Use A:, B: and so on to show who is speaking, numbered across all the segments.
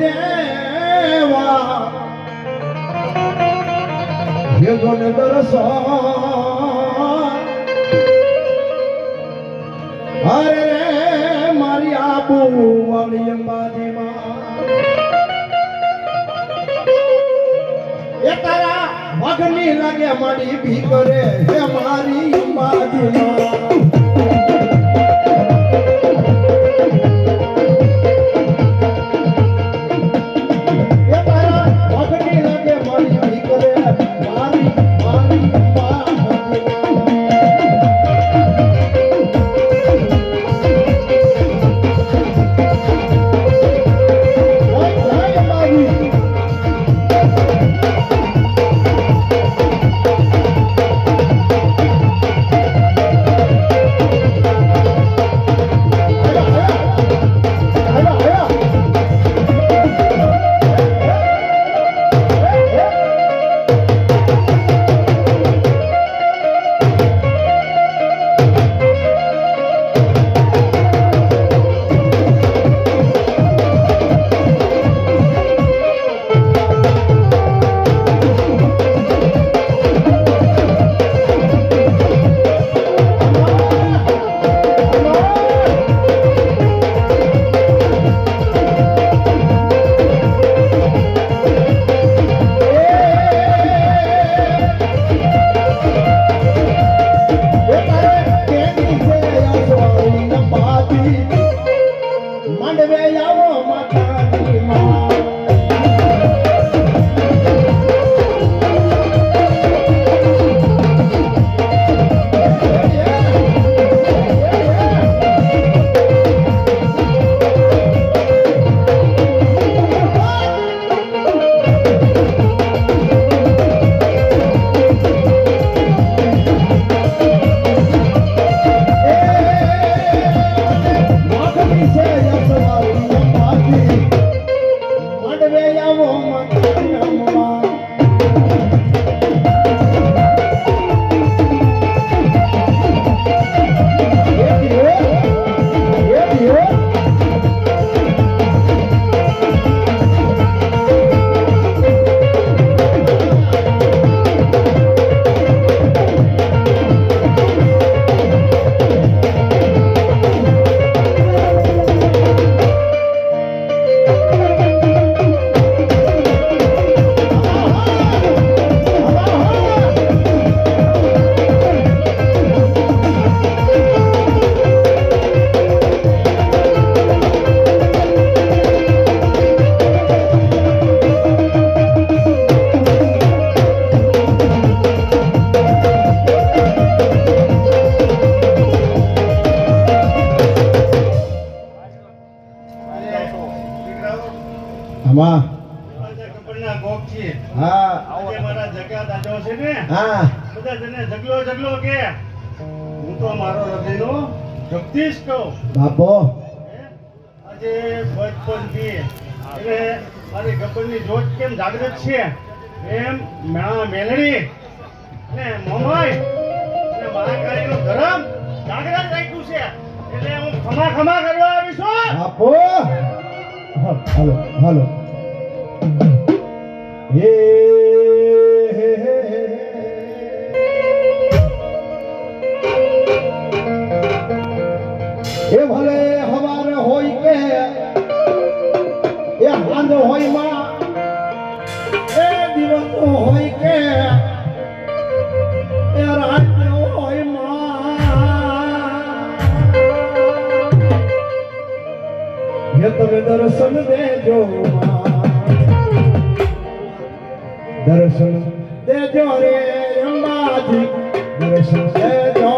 A: દેવા ભેગો ને દરસો અરે મારી આબુ વાળી અંબાજીમાં એ તારા મગની લાગે મારી ભીતરે હે મારી અંબાજીમાં બાપો
B: આજે બચપન થી એટલે મારી ગબ્બરની જોત કેમ જાગૃત છે એમ મેલડી ને મોમાઈ ને મહાકાળીનું ધર્મ જાગૃત રાખ્યું છે એટલે હું ખમા કરવા આવી છું
A: બાપો હાલો હાલો એ ભલે હવાર હોય કે એ હાંજ હોય માં એ દિવસ હોય કે એ રાત હોય માં એ તમે દર્શન દેજો દર્શન દેજો રે અંબાજી દર્શન દેજો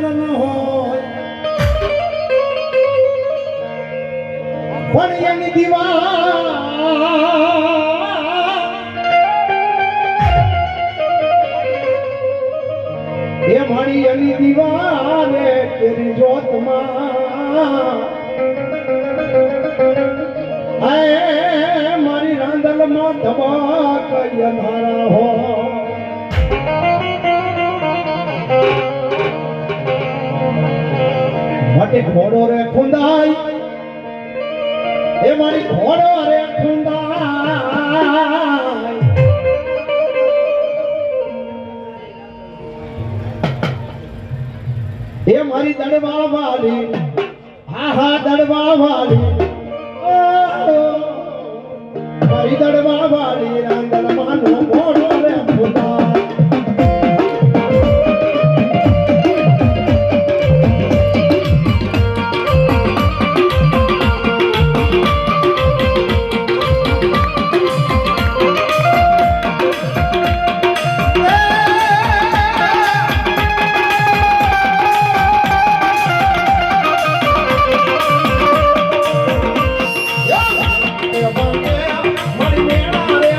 A: સુંદર ન હોય પણ એની દીવા એ મારી એની દીવારે તેરી જોતમાં આય મારી રાંદલમાં ધબક યધારા હો માટે ઘોડો રે ખુંદાઈ એ મારી ઘોડો રે ખુંદાઈ એ મારી દડવા વાળી હા હા દડવા વાળી મારી દડવા વાળી રાંદલમાં નો ઘોડો રે ખુંદાઈ મારી મેળા રે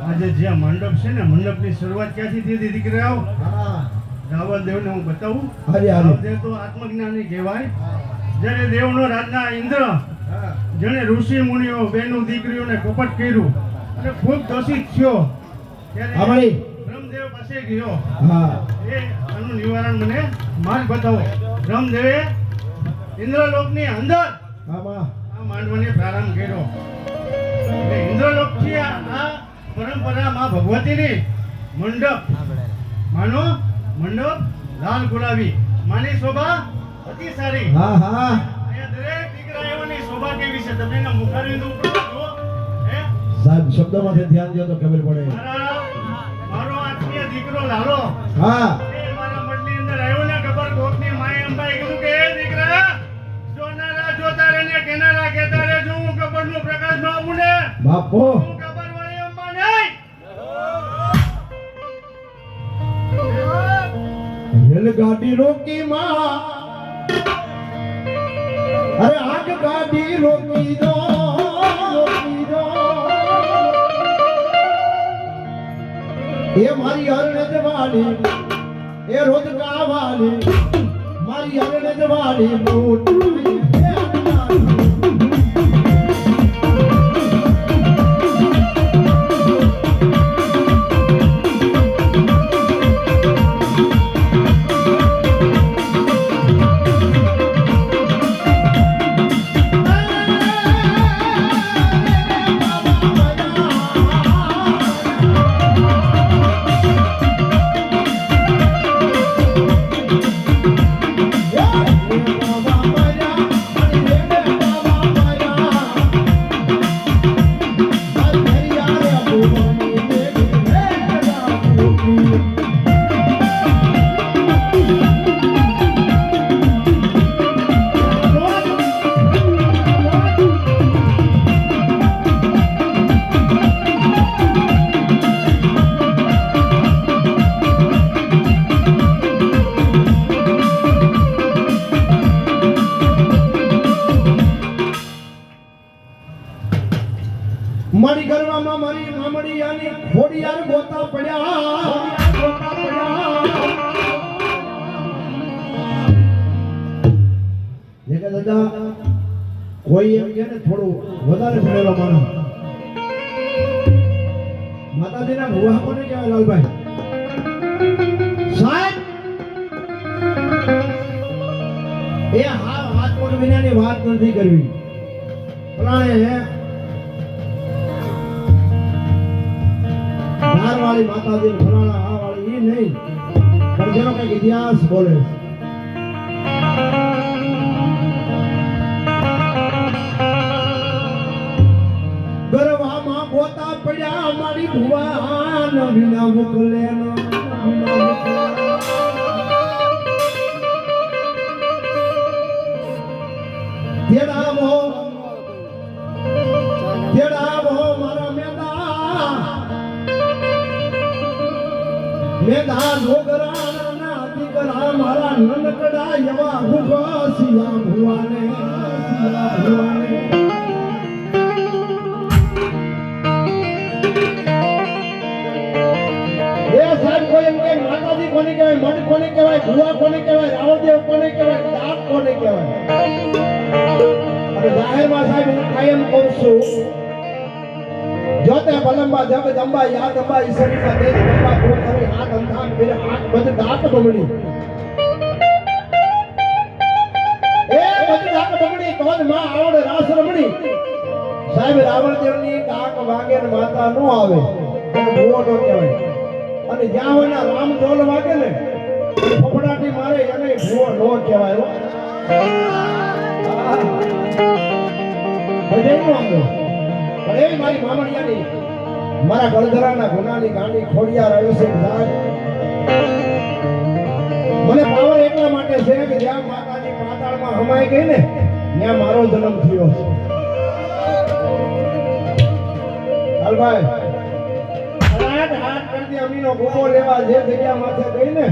B: આજે જે મંડપ છે ને મંડપની શરૂઆત ક્યાંથી થઈ હતી દીકરાઓ?
A: હા
B: રાવણદેવને હું બતાવું.
A: હરી હરી
B: રાવણદેવ તો આત્મજ્ઞાની કહેવાય. જ્યારે દેવનો રાજા ઇન્દ્ર જેણે ઋષિ મુનિઓ બેનું દીકરીઓને કપટ કર્યું અને ખૂબ દોષિત થયો ત્યારે
A: અમારી
B: બ્રહ્મદેવ પાસે ગયો.
A: હા
B: એ આનું નિવારણ મને માર્ગ બતાવો. બ્રહ્મદેવે ઇન્દ્રલોકની અંદર
A: આમાં
B: આ માંડવાને પ્રારંભ કર્યો. એટલે ઇન્દ્રલોકથી આ પરંપરા માં ભગવતીની મંડપ માનો મંડપ લાલ ગુલાબી માની શોભા અતિ સારી.
A: હા હા
B: અહીંયા દરેક દીકરાઓની શોભા કેવી છે તમે એના મુખારવિંદ ઉપર જુઓ. હે
A: સાહેબ શબ્દોમાંથી ધ્યાન દો તો ખબર પડે.
B: મારો આત્મીય દીકરો લાલો
A: હા
B: એ મારા મઠની અંદર આવ્યો ને ખબર કોકની માએ અંબાએ કીધું કે એ દીકરા જોનારા જોતા રહે ને કેનારા કહેતા રહે જો હું કબરનો પ્રકાશ ન આવું ને
A: બાપો
B: હું કબર વાળી અંબા નહીં.
A: રેલગાડી રોકી માં અરે આગ ગાડી રોકી દો રોકી દો એ મારી હરણે જવાડી એ રોજકા વાળી મારી હરણે જવાડી મોટી મારી ગરવામાં મારી મામડી આની ખોડિયાર ગોતા પડ્યા દેખા દાદા કોઈ એમ કે ને થોડું વધારે ભણેલો માનો માતાજીના ભુવા કોને કહેવાય લાલભાઈ સાહેબ એ હાથ મોઢ વિનાની વાત નથી કરવી ફલાણે વાળી માતાજી ફલાણા આ વાળી ઈ નહીં પણ જેનો કઈક ઇતિહાસ બોલે ગરવામાં ગોતા પડ્યા મારી ભુવાન વિના મોકલે તેડાવો મારા મેદા ડોગરાના દીકરા મારા નનકડા એવા ભૂગા સિયા ભુવાને એ સાહેબ કોઈ એમ કે માતાજી કોને કહેવાય મઠ કોને કહેવાય ભુવા કોને કહેવાય રાવણદેવ કોને કહેવાય દાપ કોને કહેવાય અને જાહેરમાં સાહેબ હું કાયમ કહું છું જોતે બલંબા જગ જંબા યાદ અંબા ઈશ્વરી કા દેશ બંબા કો કરે હાથ અંધાન મેરે હાથ બદ દાત બમણી એ બદ દાત બમણી કોદ માં આવડ રાસ રમણી સાહેબ રાવણદેવ ની ડાક વાગે ને માતા નો આવે એને ભૂવો નો કહેવાય અને જ્યાં હોય ના રામ ઢોલ વાગે ને ફફડાટી મારે એને ભૂવો નો કહેવાય હો ભજન નો આવે પણ એ મારી મામણિયાની મારા ગળધરાના ગુનાની ગાંડી ખોડિયાર આવ્યો છે સાહેબ મને પાવર એટલા માટે છે કે જ્યાં માતાજી પાતાળમાં હમાઈ ગઈ ને ત્યાં મારો જન્મ થયો છે હાલભાઈ હાથ કરતી અમીનો ગોગો લેવા જે જગ્યા માથે ગઈ ને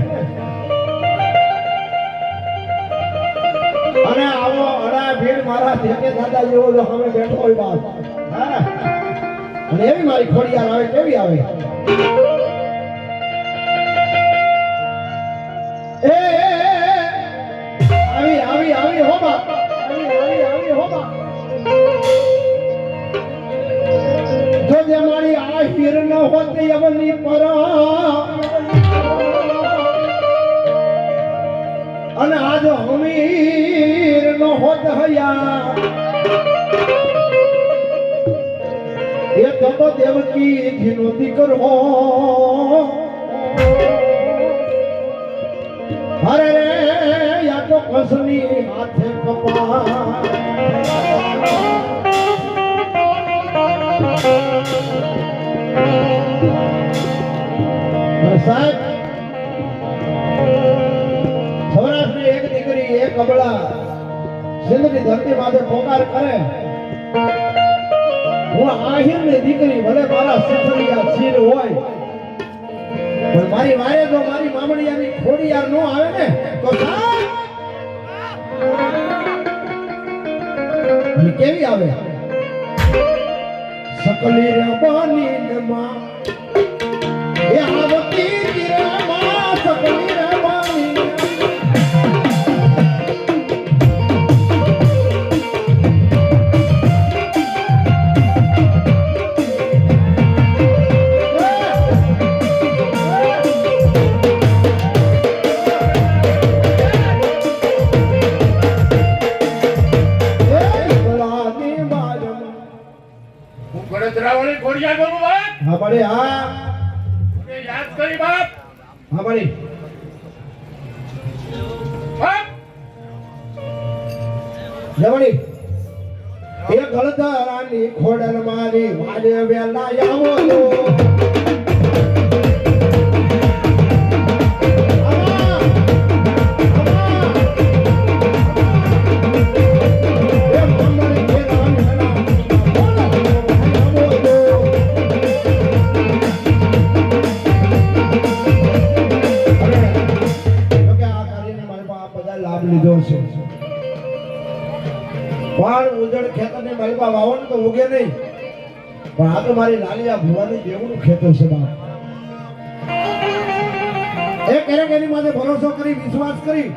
A: અને આવો અડા ભીડ મારા ધેકે દાદા જેવો જો સામે બેઠો હોય બાપ હા અને એવી મારી ખોડિયાર આવે કેવી આવે એ આવી હો બાપ આવી હો બાપ જો જે મારી આ હીર ન હોત યવની પર અને આજ હમીર નો હોત હયા એ તો દેવકી જીનો દીકરો અરે રે યા તો કસની હાથે કપા સાહેબ સૌરાષ્ટ્રની એક દીકરી એક કબળા સિંધની ધરતી માથે પોકાર કરે હું આહિરની દીકરી ભલે મારા સફરિયા છીર હોય પણ મારી વારે જો મારી મામડિયાની ખોડિયાર નો આવે ને તો સાહેબ કેવી આવે સકલી રબાની નમા એ આવતી કિરણમાં સકલી રબાની હા બડે હા
B: યાદ કરી બાપ
A: હા બડે જવડી એ ગળધારાની ખોડલ મારી વાજે વેલા આવો તો લીધો છે પણ ઉજળ ખેતરની માલિકા વાવો તો ઉગે નહીં પણ આ તો મારી લાલિયા ભુવાની દેવનું ખેતર છે બાપ એ ક્યારેક એની માથે ભરોસો કરી વિશ્વાસ કરી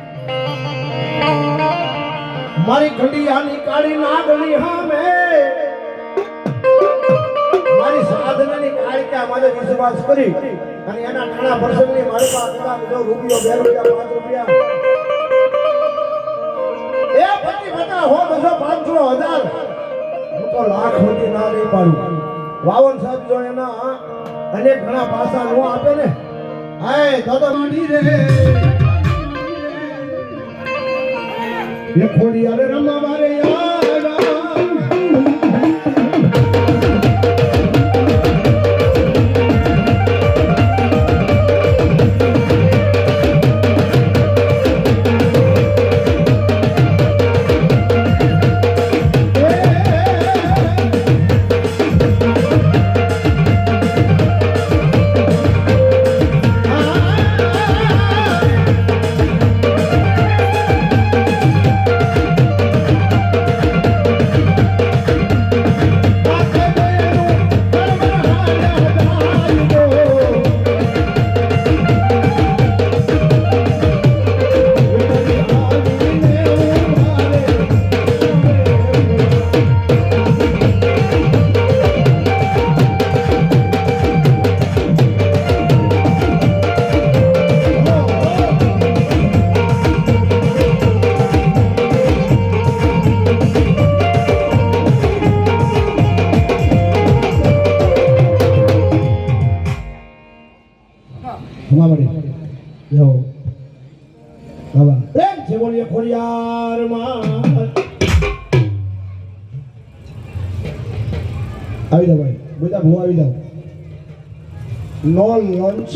A: મારી ઘડિયાની કાળી નાગણી હામે મારી સાધનાની કાળિકા માથે વિશ્વાસ કરી અને એના નાના પ્રસંગની મારી પાસે રૂપિયો 2 રૂપિયા 5 રૂપિયા એ પછી બતા હો 200 500 1000 હું તો લાખ સુધી ના લઈ પાડું વાવન સાહેબ જો એના અનેક ઘણા પાસા નો આપે ને હાય દાદા માંડી રે એ ખોડી અરે રમવા વારે જો બાબા પ્રેમ છે બોલીએ ખોડિયાર માં આવી જાવ ભાઈ બધા ભૂ આવી જાવ નો લંચ